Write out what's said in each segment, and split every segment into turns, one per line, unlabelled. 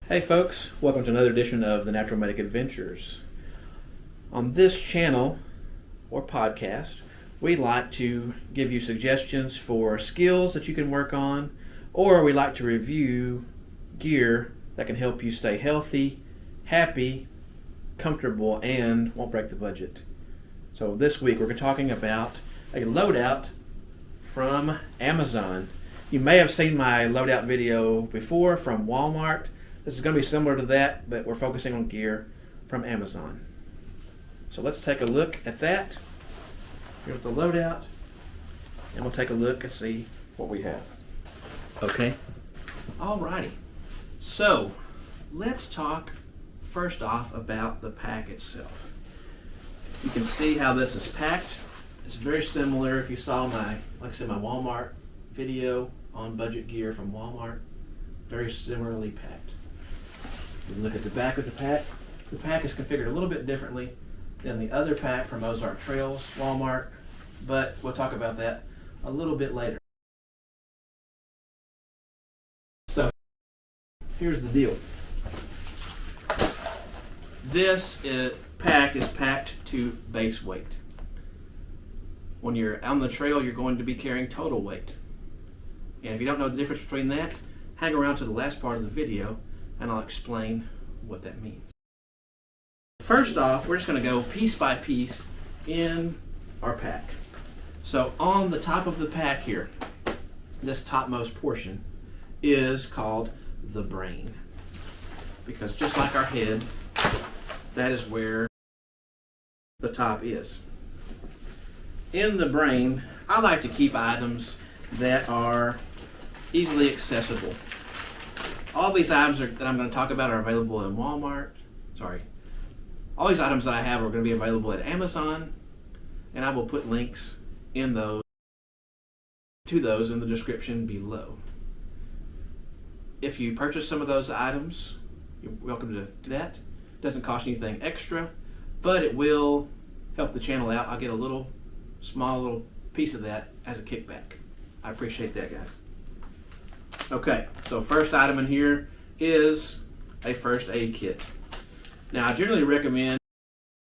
Hey folks, welcome to another edition of the Natural Medic Adventures. On this channel or podcast, we like to give you suggestions for skills that you can work on, or we like to review gear that can help you stay healthy, happy, comfortable, and won't break the budget. So this week we're talking about a loadout from Amazon. You may have seen my loadout video before from Walmart. This is going to be similar to that, but we're focusing on gear from Amazon. So let's take a look at that. Here's the loadout, and we'll take a look and see what we have. Okay, alrighty. So let's talk first off about the pack itself. You can see how this is packed. It's very similar if you saw my Walmart video on budget gear from Walmart. Very similarly packed. You look at the back of the pack. The pack is configured a little bit differently than the other pack from Ozark Trails Walmart, but we'll talk about that a little bit later. So here's the deal. This pack is packed to base weight. When you're on the trail, you're going to be carrying total weight. And if you don't know the difference between that, hang around to the last part of the video and I'll explain what that means. First off, we're just going to go piece by piece in our pack. So on the top of the pack here, this topmost portion is called the brain. Because just like our head, that is where the top is. In the brain, I like to keep items that are easily accessible. All these items that I'm going to talk about are available in Walmart. All these items that I have are going to be available at Amazon, and I will put links to those in the description below. If you purchase some of those items, you're welcome to do that. It doesn't cost anything extra, but it will help the channel out. I'll get a small little piece of that as a kickback. I appreciate that, guys. Okay, so first item in here is a first aid kit. Now, I generally recommend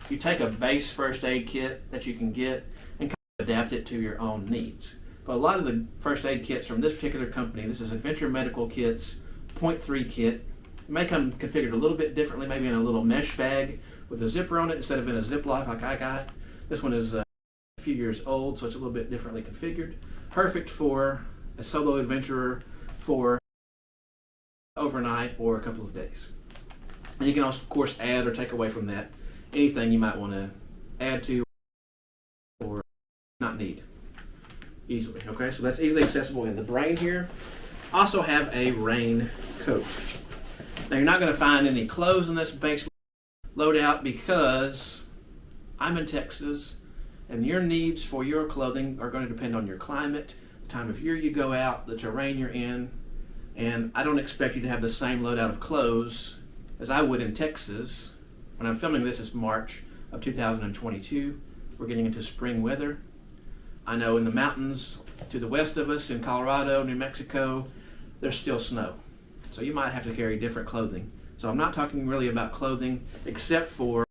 you take a base first aid kit that you can get and kind of adapt it to your own needs. But a lot of the first aid kits from this particular company, this is Adventure Medical Kit's 0.3 kit. It may come configured a little bit differently, maybe in a little mesh bag with a zipper on it instead of in a Ziploc like I got. This one is a few years old, so it's a little bit differently configured. Perfect for a solo adventurer for overnight or a couple of days. And you can also, of course, add or take away from that anything you might want to add to or not need easily. Okay, so that's easily accessible in the brain here. Also have a rain coat. Now you're not going to find any clothes in this base loadout because I'm in Texas and your needs for your clothing are going to depend on your climate, the time of year you go out, the terrain you're in, and I don't expect you to have the same loadout of clothes as I would in Texas. When I'm filming this, it's March of 2022. We're getting into spring weather. I know in the mountains to the west of us in Colorado, New Mexico, there's still snow. So you might have to carry different clothing. So I'm not talking really about clothing except for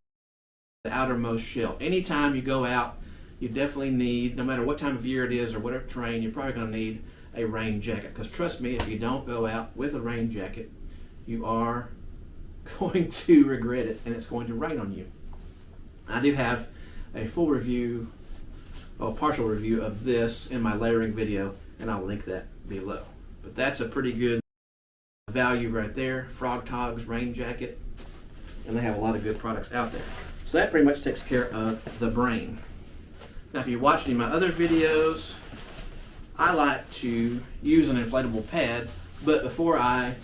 the outermost shell. Anytime you go out, you definitely need, no matter what time of year it is or whatever terrain, you're probably going to need a rain jacket. Because trust me, if you don't go out with a rain jacket, you are going to regret it and it's going to rain on you. I do have a full review, partial review of this in my layering video, and I'll link that below. But that's a pretty good value right there. Frog Togs rain jacket, and they have a lot of good products out there. So that pretty much takes care of the brain. Now if you watched any of my other videos, I like to use an inflatable pad, but before I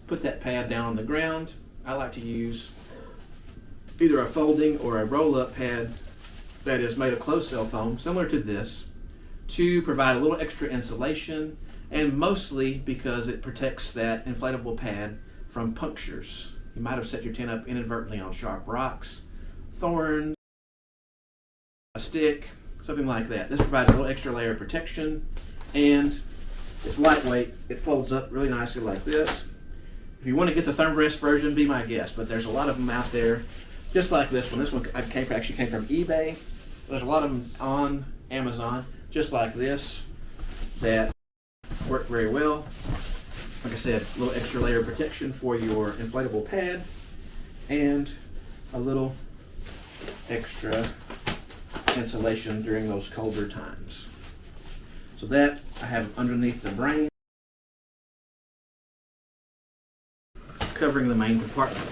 put that pad down on the ground, I like to use either a folding or a roll-up pad that is made of closed cell foam, similar to this, to provide a little extra insulation, and mostly because it protects that inflatable pad from punctures. You might have set your tent up inadvertently on sharp rocks, thorns, a stick, something like that. This provides a little extra layer of protection, and it's lightweight. It folds up really nicely like this. If If you want to get the thermarest version, be my guest. But there's a lot of them out there, just like this one. This one actually came from eBay. There's a lot of them on Amazon, just like this, that work very well. Like I said, a little extra layer of protection for your inflatable pad, and a little extra insulation during those colder times. So that I have underneath the brain, covering the main compartment.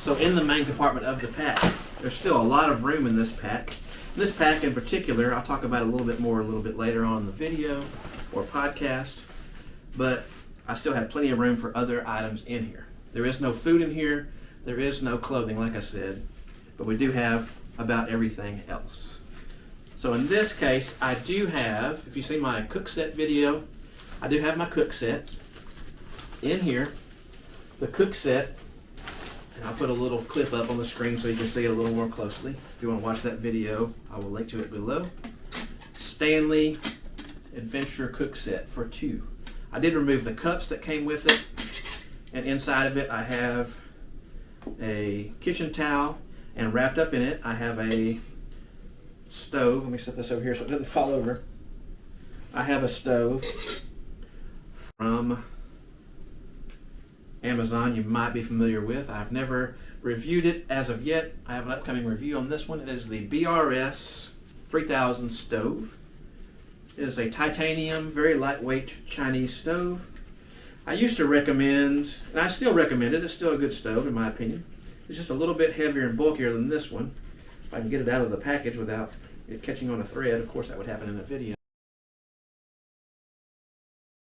So in the main compartment of the pack, there's still a lot of room in this pack. This pack in particular, I'll talk about it a little bit later on in the video or podcast, but I still have plenty of room for other items in here. There is no food in here, there is no clothing, like I said, but we do have about everything else. So in this case, I do have, if you see my cook set video, I do have my cook set in here. The cook set, and I'll put a little clip up on the screen so you can see it a little more closely. If you want to watch that video, I will link to it below. Stanley Adventure Cook Set for 2. I did remove the cups that came with it, and inside of it I have a kitchen towel, and wrapped up in it I have a stove. Let me set this over here so it doesn't fall over. I have a stove from Amazon you might be familiar with. I've never reviewed it as of yet. I have an upcoming review on this one. It is the BRS 3000 stove. It is a titanium, very lightweight Chinese stove. I used to recommend, and I still recommend it, it's still a good stove in my opinion. It's just a little bit heavier and bulkier than this one. If I can get it out of the package without it catching on a thread, of course that would happen in a video.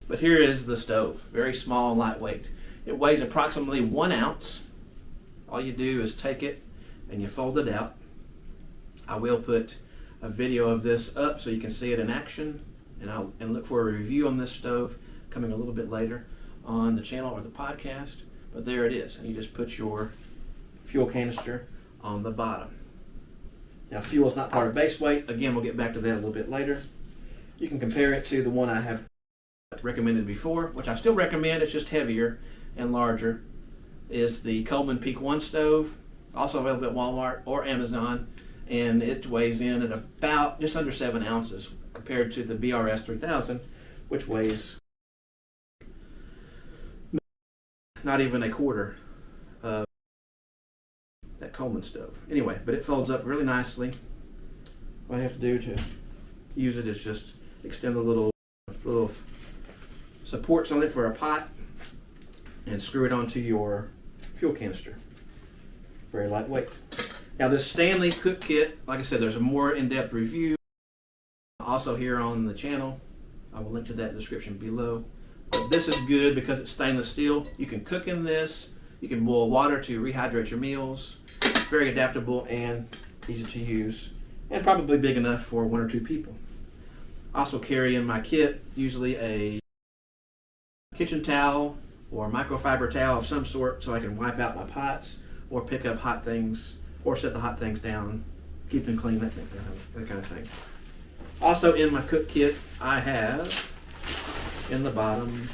But here is the stove, very small and lightweight. It weighs approximately 1 ounce. All you do is take it and you fold it out. I will put a video of this up so you can see it in action, and look for a review on this stove coming a little bit later on the channel or the podcast. But there it is, and you just put your fuel canister on the bottom. Now, fuel is not part of base weight. Again, we'll get back to that a little bit later. You can compare it to the one I have recommended before, which I still recommend. It's just heavier and larger. Is the Coleman Peak 1 stove, also available at Walmart or Amazon, and it weighs in at about just under 7 ounces compared to the BRS 3000, which weighs not even a quarter of that Coleman stove. Anyway, but it folds up really nicely. What I have to do to use it is just extend the little supports on it for a pot and screw it onto your fuel canister. Very lightweight. Now this Stanley cook kit, like I said, there's a more in-depth review also here on the channel. I will link to that in the description below. But this is good because it's stainless steel. You can cook in this. You can boil water to rehydrate your meals. It's very adaptable and easy to use, and probably big enough for 1 or 2 people. I also carry in my kit usually a kitchen towel or microfiber towel of some sort so I can wipe out my pots or pick up hot things or set the hot things down, keep them clean, that kind of thing. Also in my cook kit, I have in the bottom,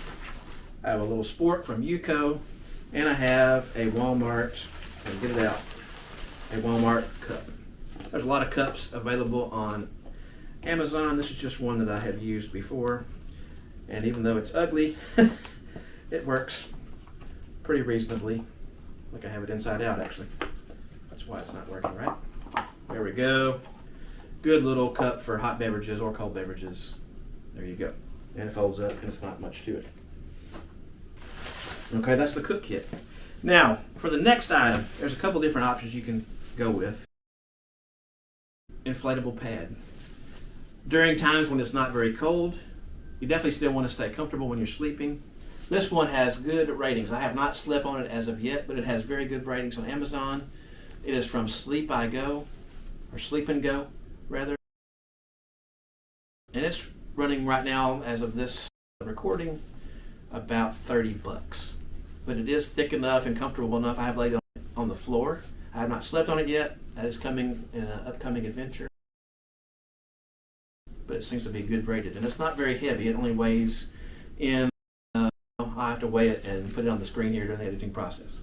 I have a little sport from UCO, and I have a Walmart, and get it out, a Walmart cup. There's a lot of cups available on Amazon. This is just one that I have used before, and even though it's ugly, it works pretty reasonably. Like I have it inside out actually. That's why it's not working right. There we go. Good little cup for hot beverages or cold beverages. There you go. And it folds up and it's not much to it. Okay, that's the cook kit. Now, for the next item, there's a couple different options you can go with. Inflatable pad. During times when it's not very cold, you definitely still want to stay comfortable when you're sleeping. This one has good ratings. I have not slept on it as of yet, but it has very good ratings on Amazon. It is from Sleep and Go, rather. And it's running right now, as of this recording, about $30. But it is thick enough and comfortable enough. I have laid it on the floor. I have not slept on it yet. That is coming in an upcoming adventure. But it seems to be good rated. And it's not very heavy. It only weighs in, I have to weigh it and put it on the screen here during the editing process.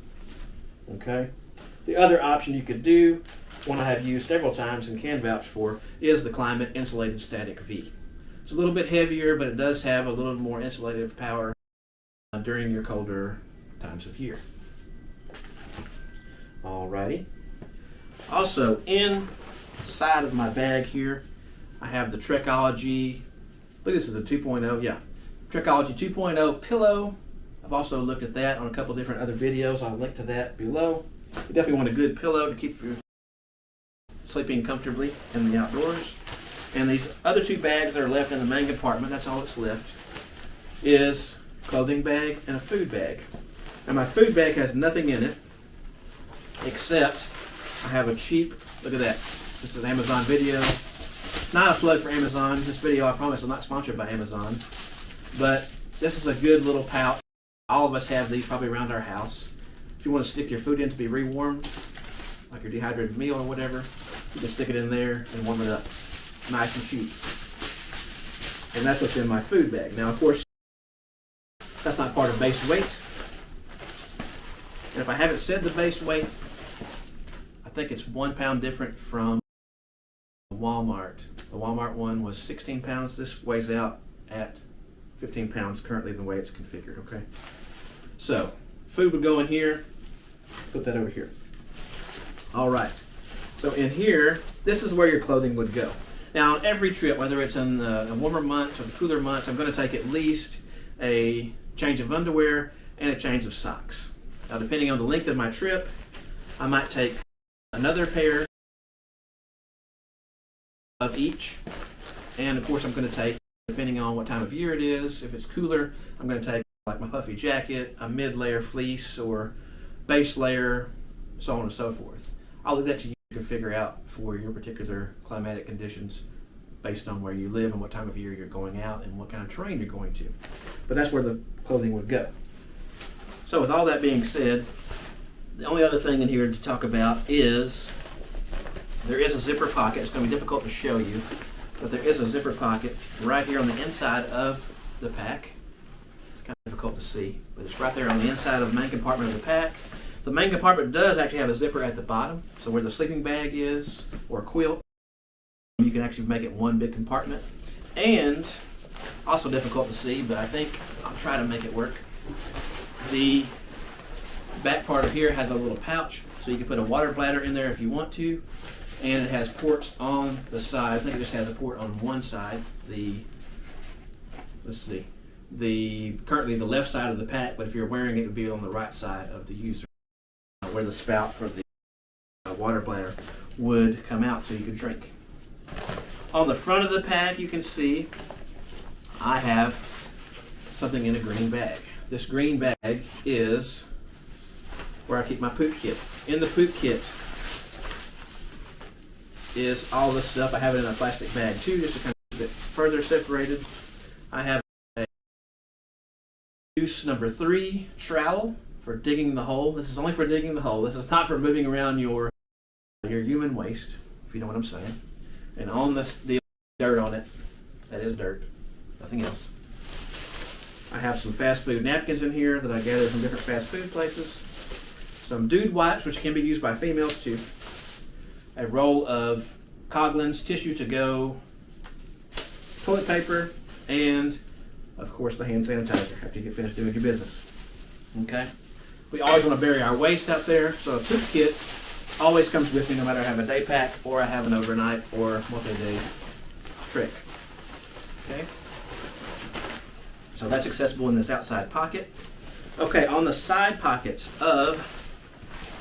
Okay. The other option you could do, one I have used several times and can vouch for, is the Climate Insulated Static V. It's a little bit heavier, but it does have a little more insulative power during your colder times of year. Alrighty. Also, inside of my bag here, I have the Trekology, I believe this is a 2.0, yeah. Trekology 2.0 pillow. I've also looked at that on a couple different other videos. I'll link to that below. You definitely want a good pillow to keep you sleeping comfortably in the outdoors. And these other two bags that are left in the main compartment, that's all that's left, is clothing bag and a food bag. And my food bag has nothing in it except I have a cheap, look at that. This is an Amazon video. Not a plug for Amazon. This video, I promise, is not sponsored by Amazon. But this is a good little pouch. All of us have these probably around our house. If you want to stick your food in to be rewarmed, like your dehydrated meal or whatever, you can stick it in there and warm it up. Nice and cheap. And that's what's in my food bag. Now, of course, that's not part of base weight. And if I haven't said the base weight, I think it's 1 pound different from Walmart. The Walmart one was 16 pounds. This weighs out at 15 pounds currently the way it's configured, okay? So, food would go in here. Put that over here. All right. So in here, this is where your clothing would go. Now, on every trip, whether it's in the warmer months or the cooler months, I'm going to take at least a change of underwear and a change of socks. Now, depending on the length of my trip, I might take another pair of each. And of course, I'm going to take, depending on what time of year it is, if it's cooler, I'm going to take like my puffy jacket, a mid-layer fleece, or base layer, so on and so forth. I'll leave that to you to figure out for your particular climatic conditions based on where you live and what time of year you're going out and what kind of terrain you're going to. But that's where the clothing would go. So with all that being said, the only other thing in here to talk about is there is a zipper pocket. It's going to be difficult to show you, but there is a zipper pocket right here on the inside of the pack. It's kind of difficult to see, but it's right there on the inside of the main compartment of the pack. The main compartment does actually have a zipper at the bottom, so where the sleeping bag is, or a quilt, you can actually make it one big compartment. And, also difficult to see, but I think I'll try to make it work. The back part of here has a little pouch, so you can put a water bladder in there if you want to. And it has ports on the side. I think it just has a port on one side. Currently the left side of the pack, but if you're wearing it, it would be on the right side of the user, where the spout for the water bladder would come out so you could drink. On the front of the pack, you can see I have something in a green bag. This green bag is where I keep my poop kit. In the poop kit is all this stuff. I have it in a plastic bag too, just to kind of keep it further separated. I have a Deuce number 3 trowel for digging the hole. This is only for digging the hole. This is not for moving around your human waste, if you know what I'm saying. And on this, the dirt on it, that is dirt, nothing else. I have some fast food napkins in here that I gathered from different fast food places. Some dude wipes, which can be used by females too. A roll of Coghlan's tissue to go, toilet paper, and of course the hand sanitizer after you get finished doing your business. Okay? We always want to bury our waste out there, so a poop kit always comes with me no matter I have a day pack or I have an overnight or multi-day trick. Okay? So that's accessible in this outside pocket. Okay, on the side pockets of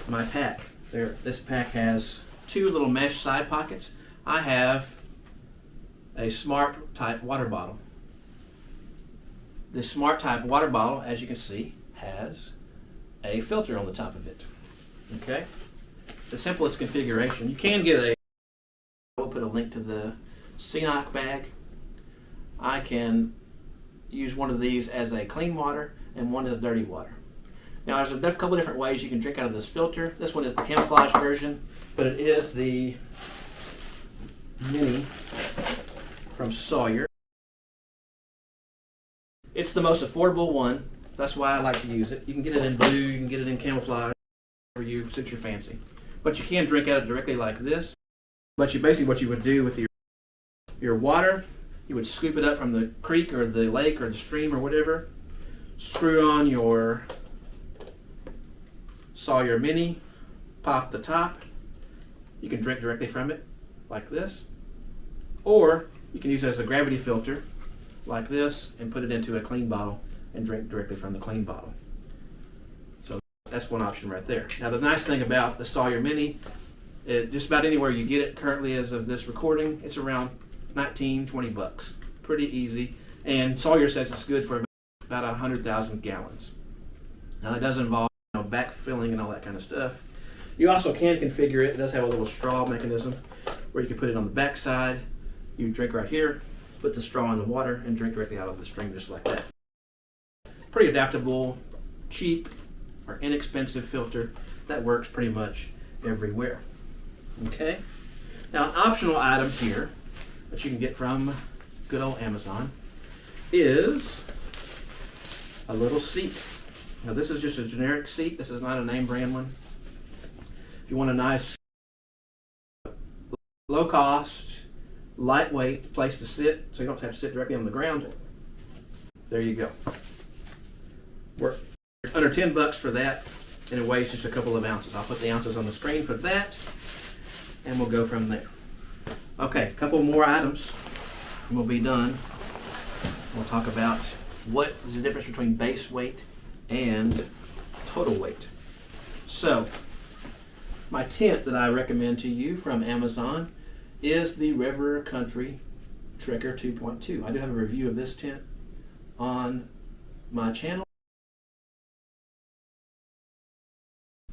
my pack, this pack has 2 little mesh side pockets. I have a Smart type water bottle. The Smart type water bottle, as you can see, has a filter on the top of it. Okay? The simplest configuration. You can get we'll put a link to the Cnoc bag. I can use one of these as a clean water and one as dirty water. Now there's a couple different ways you can drink out of this filter. This one is the camouflage version, but it is the mini from Sawyer. It's the most affordable one That's why I like to use it. You can get it in blue, you can get it in camouflage, whatever you suit your fancy. But you can drink out of it directly like this. But you basically, what you would do with your water, you would scoop it up from the creek or the lake or the stream or whatever, screw on your Sawyer Mini, pop the top. You can drink directly from it like this, or you can use it as a gravity filter like this and put it into a clean bottle and drink directly from the clean bottle. So that's one option right there. Now the nice thing about the Sawyer Mini, just about anywhere you get it currently as of this recording, it's around 19, 20 bucks. Pretty easy. And Sawyer says it's good for about 100,000 gallons. Now that does involve backfilling and all that kind of stuff. You also can configure it. It does have a little straw mechanism where you can put it on the back side. You drink right here, put the straw in the water, and drink directly out of the stream just like that. Pretty adaptable, cheap, or inexpensive filter that works pretty much everywhere. Okay? Now, an optional item here that you can get from good old Amazon is a little seat. Now, this is just a generic seat. This is not a name brand one. If you want a nice, low-cost, lightweight place to sit, so you don't have to sit directly on the ground, there you go. We're under 10 bucks for that, and it weighs just a couple of ounces. I'll put the ounces on the screen for that, and we'll go from there. Okay, a couple more items, and we'll be done. We'll talk about what is the difference between base weight and total weight. So, my tent that I recommend to you from Amazon is the River Country Trekker 2.2. I do have a review of this tent on my channel.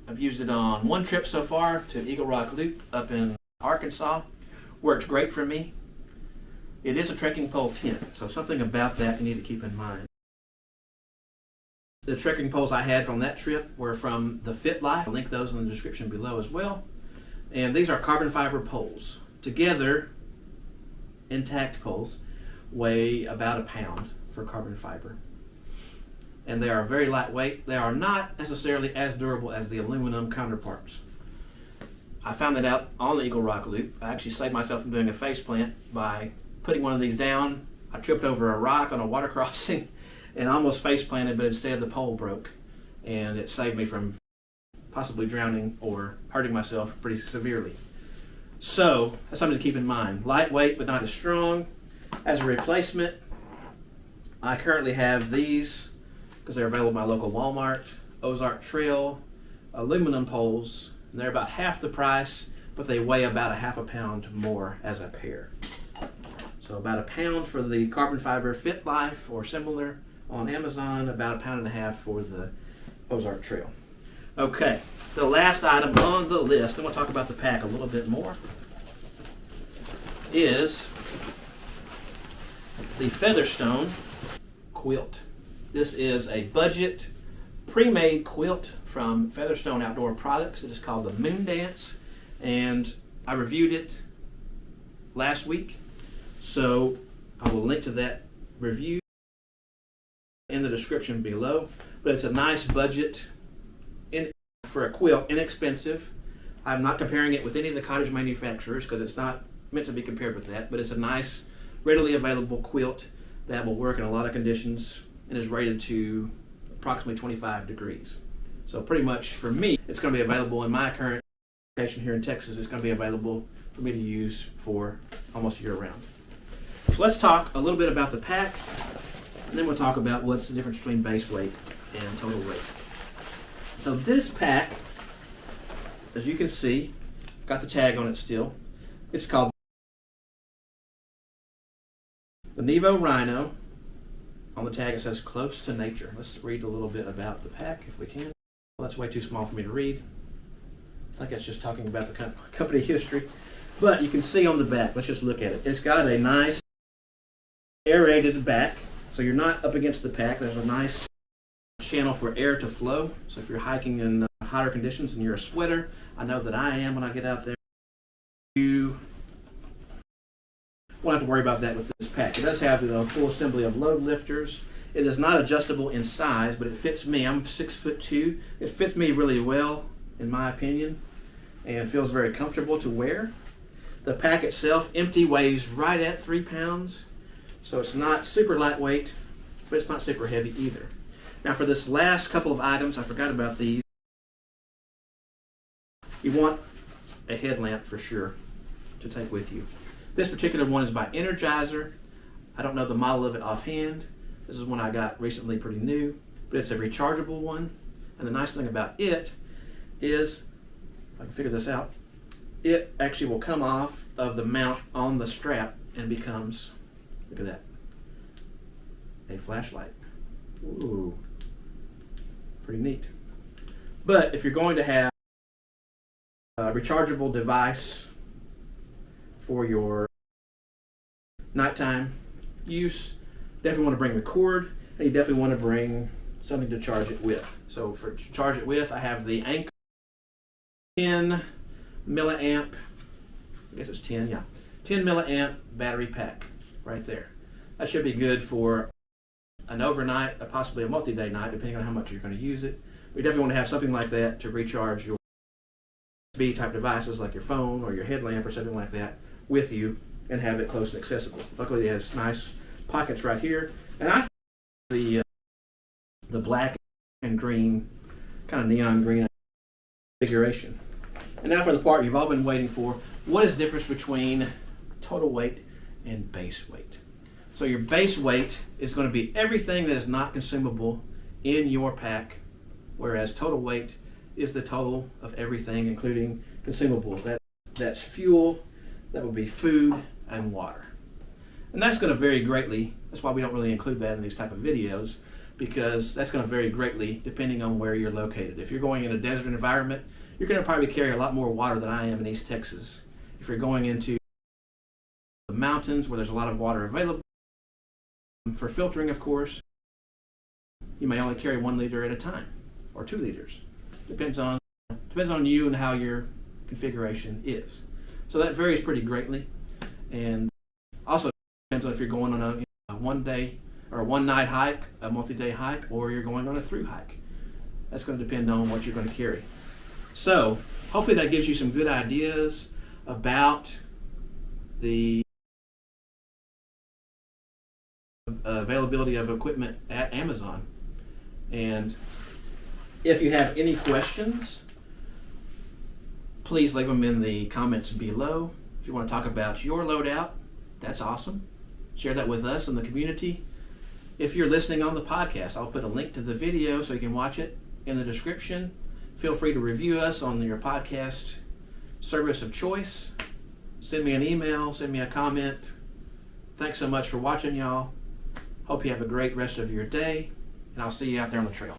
I've used it on one trip so far to Eagle Rock Loop up in Arkansas. Worked great for me. It is a trekking pole tent, so something about that you need to keep in mind. The trekking poles I had from that trip were from TheFitLife. I'll link those in the description below as well. And these are carbon fiber poles. Together, intact poles weigh about a pound for carbon fiber. And they are very lightweight. They are not necessarily as durable as the aluminum counterparts. I found that out on the Eagle Rock Loop. I actually saved myself from doing a face plant by putting one of these down. I tripped over a rock on a water crossing and almost face planted, but instead the pole broke, and it saved me from possibly drowning or hurting myself pretty severely. So that's something to keep in mind. Lightweight but not as strong. As a replacement, I currently have these because they're available at my local Walmart, Ozark Trail aluminum poles, and they're about half the price, but they weigh about a half a pound more as a pair. So about a pound for the carbon fiber FitLife or similar on Amazon, about a pound and a half for the Ozark Trail. Okay, the last item on the list, and we'll talk about the pack a little bit more, is the Featherstone quilt. This is a budget pre-made quilt from Featherstone Outdoor Products. It is called the Moon Dance, and I reviewed it last week, so I will link to that review in the description below. But it's a nice budget for a quilt, inexpensive. I'm not comparing it with any of the cottage manufacturers because it's not meant to be compared with that, but it's a nice, readily available quilt that will work in a lot of conditions and is rated to approximately 25 degrees. So pretty much for me, it's going to be available in my current location here in Texas. It's going to be available for me to use for almost year round. So let's talk a little bit about the pack, and then we'll talk about what's the difference between base weight and total weight. So this pack, as you can see, got the tag on it still. It's called the NEVO RHINO. On the tag it says close to nature. Let's read a little bit about the pack if we can. Well, that's way too small for me to read. I think that's just talking about the company history. But you can see on the back, let's just look at it. It's got a nice aerated back, so you're not up against the pack. There's a nice channel for air to flow. So if you're hiking in hotter conditions and you're a sweater, I know that I am when I get out there, you won't have to worry about that with this pack. It does have a full assembly of load lifters. It is not adjustable in size, but it fits me. I'm 6'2". It fits me really well, in my opinion, and feels very comfortable to wear. The pack itself, empty, weighs right at 3 pounds, so it's not super lightweight, but it's not super heavy either. Now for this last couple of items, I forgot about these. You want a headlamp for sure to take with you. This particular one is by Energizer. I don't know the model of it offhand. This is one I got recently, pretty new, but it's a rechargeable one. And the nice thing about it is, if I can figure this out, it actually will come off of the mount on the strap and becomes, look at that, a flashlight. Ooh, pretty neat. But if you're going to have a rechargeable device for your nighttime use, definitely want to bring the cord, and you definitely want to bring something to charge it with. So for to charge it with, I have the Anker 10 milliamp, I guess it's 10, yeah, 10 milliamp battery pack right there. That should be good for an overnight, possibly a multi-day night, depending on how much you're going to use it. We definitely want to have something like that to recharge your USB type devices like your phone or your headlamp or something like that with you and have it close and accessible. Luckily it has nice pockets right here, and I think the black and green, kind of neon green configuration. And now for the part you've all been waiting for. What is the difference between total weight and base weight? So your base weight is going to be everything that is not consumable in your pack, whereas total weight is the total of everything, including consumables. That's fuel, that would be food and water. And that's going to vary greatly. That's why we don't really include that in these type of videos, because that's going to vary greatly depending on where you're located. If you're going in a desert environment, you're going to probably carry a lot more water than I am in East Texas. If you're going into the mountains where there's a lot of water available, for filtering, of course, you may only carry 1 liter at a time, or 2 liters. Depends on you and how your configuration is. So that varies pretty greatly, and also depends on if you're going on a 1 day or a 1 night hike, a multi-day hike, or you're going on a through hike. That's going to depend on what you're going to carry. So hopefully that gives you some good ideas about the availability of equipment at Amazon. And if you have any questions, please leave them in the comments below. If you want to talk about your loadout, that's awesome. Share that with us in the community. If you're listening on the podcast, I'll put a link to the video so you can watch it in the description. Feel free to review us on your podcast service of choice. Send me an email, send me a comment. Thanks so much for watching, y'all. Hope you have a great rest of your day, and I'll see you out there on the trail.